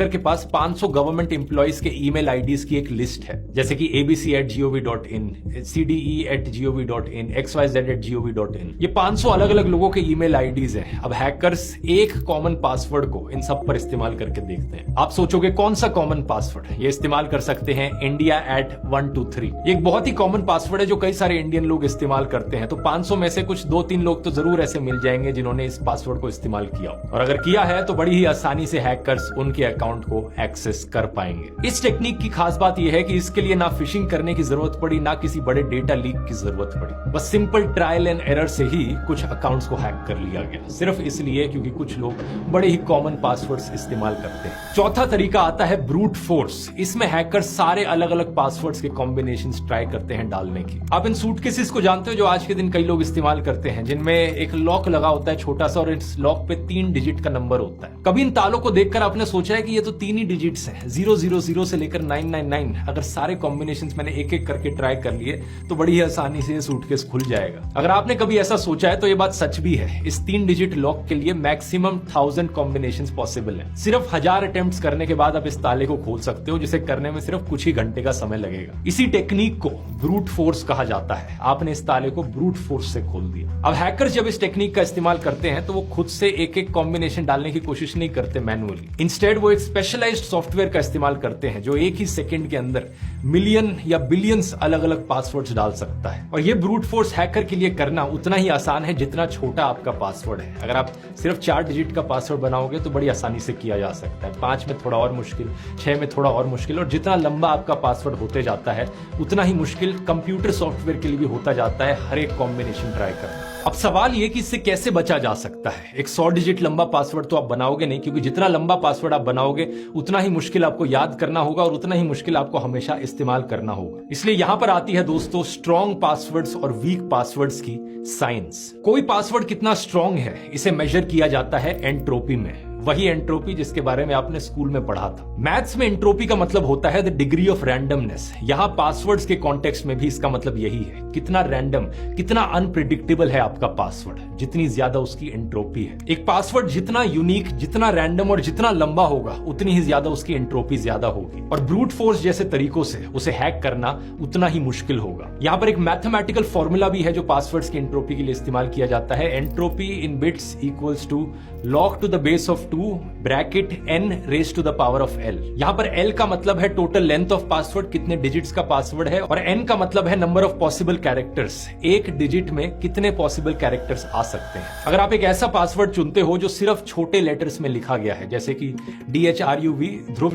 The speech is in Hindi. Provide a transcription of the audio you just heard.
हैकर के पास 500 गवर्नमेंट एम्प्लॉइज के ईमेल आईडीज की एक लिस्ट है, जैसे कि abc@gov.in, cde@gov.in, xyz@gov.in। ये 500 अलग अलग लोगों के ईमेल आईडीज हैं। अब हैकर्स एक कॉमन पासवर्ड को इन सब पर इस्तेमाल करके देखते हैं। आप सोचोगे कौन सा कॉमन पासवर्ड? ये इस्तेमाल कर सकते हैं India@123। ये एक बहुत ही कॉमन पासवर्ड है जो कई सारे इंडियन लोग इस्तेमाल करते हैं। तो 500 में से कुछ 2-3 लोग तो जरूर ऐसे मिल जाएंगे जिन्होंने इस पासवर्ड को इस्तेमाल किया, और अगर किया है तो बड़ी ही आसानी से हैकर्स उनके अकाउंट को एक्सेस कर पाएंगे। इस टेक्निक की खास बात यह है कि इसके लिए ना फिशिंग करने की जरूरत पड़ी, ना किसी बड़े डेटा लीक की जरूरत पड़ी। बस सिंपल ट्रायल एंड एरर से ही कुछ अकाउंट्स को हैक कर लिया गया, सिर्फ इसलिए क्योंकि कुछ लोग बड़े ही कॉमन पासवर्ड्स इस्तेमाल करते हैं। चौथा तरीका आता है ब्रूट फोर्स। इसमें हैकर सारे अलग अलग पासवर्ड्स के कॉम्बिनेशंस ट्राई करते हैं डालने की। आप इन सूटकेसेस को जानते हो जो आज के दिन कई लोग इस्तेमाल करते हैं, जिनमें एक लॉक लगा होता है छोटा सा, और इस लॉक पे 3 डिजिट का नंबर होता है। कभी इन तालों को देखकर आपने सोचा है कि ये तो 3 ही डिजिट्स हैं, 000 से लेकर 999। अगर सारे कॉम्बिनेशंस मैंने एक एक करके ट्राई कर लिए तो बड़ी ही आसानी से ये सूटकेस खुल जाएगा। अगर आपने कभी ऐसा सोचा है तो ये बात सच भी है। इस 3 डिजिट लॉक के लिए मैक्सिमम 1000 कॉम्बिनेशंस पॉसिबल है। सिर्फ 1000 अटेम्प्ट्स करने के बाद आप इस ताले को खोल सकते हो, जिसे करने में सिर्फ कुछ ही घंटे का समय लगेगा। इसी टेक्निक को ब्रूट फोर्स कहा जाता है। आपने इस ताले को ब्रूट फोर्स से खोल दिया। अब हैकर्स जब इस टेक्निक का इस्तेमाल करते हैं तो वो खुद से एक एक कॉम्बिनेशन डालने की कोशिश नहीं करते मैन्युअली। इंस्टेड वो एक स्पेशलाइज्ड सॉफ्टवेयर का इस्तेमाल करते हैं जो एक ही सेकंड के अंदर मिलियन या बिलियंस अलग अलग पासवर्ड्स डाल सकता है। और ये ब्रूट फोर्स हैकर के लिए करना उतना ही आसान है जितना छोटा आपका पासवर्ड है। अगर आप सिर्फ 4 डिजिट का पासवर्ड बनाओगे तो बड़ी आसानी से किया जा सकता है। 5 में थोड़ा और मुश्किल, 6 में थोड़ा और मुश्किल, और जितना लंबा आपका पासवर्ड होते जाता है उतना ही मुश्किल कंप्यूटर सॉफ्टवेयर के लिए भी होता जाता है हर एक कॉम्बिनेशन ट्राई करना। अब सवाल ये कि इससे कैसे बचा जा सकता है। एक 100 डिजिट लंबा पासवर्ड तो आप बनाओगे नहीं, क्योंकि जितना लंबा पासवर्ड आप बनाओगे उतना ही मुश्किल आपको याद करना होगा और उतना ही मुश्किल आपको हमेशा इस्तेमाल करना होगा। इसलिए यहां पर आती है दोस्तों स्ट्रॉन्ग पासवर्ड्स और वीक पासवर्ड्स की साइंस। कोई पासवर्ड कितना स्ट्रॉन्ग है इसे मेजर किया जाता है एंट्रोपी में, वही एंट्रोपी जिसके बारे में आपने स्कूल में पढ़ा था। मैथ्स में एंट्रोपी का मतलब होता है द डिग्री ऑफ रैंडमनेस। यहां पासवर्ड्स के कॉन्टेक्स्ट में भी इसका मतलब यही है, कितना रैंडम, कितना अनप्रिडिक्टेबल है आपका पासवर्ड, जितनी ज्यादा उसकी एंट्रोपी है। एक पासवर्ड जितना यूनिक, जितना रैंडम और जितना लंबा होगा उतनी ही ज्यादा उसकी एंट्रोपी ज्यादा होगी। और ब्रूट फोर्स जैसे तरीकों से उसे हैक करना उतना ही मुश्किल होगा। यहां पर एक मैथमेटिकल फॉर्मूला भी है जो पासवर्ड्स की एंट्रोपी के लिए इस्तेमाल किया जाता है। Entropy in bits equals to log to the base of 2 bracket n raised to the power of l। यहां पर l का मतलब है टोटल लेंथ ऑफ पासवर्ड, कितने डिजिट्स का पासवर्ड है, और n का मतलब है नंबर ऑफ पॉसिबल कैरेक्टर्स, एक डिजिट में कितने पॉसिबल कैरेक्टर्स आ सकते हैं। अगर आप एक ऐसा पासवर्ड चुनते हो जो सिर्फ छोटे लेटर्स में लिखा गया है, जैसे कि DHRUV ध्रुव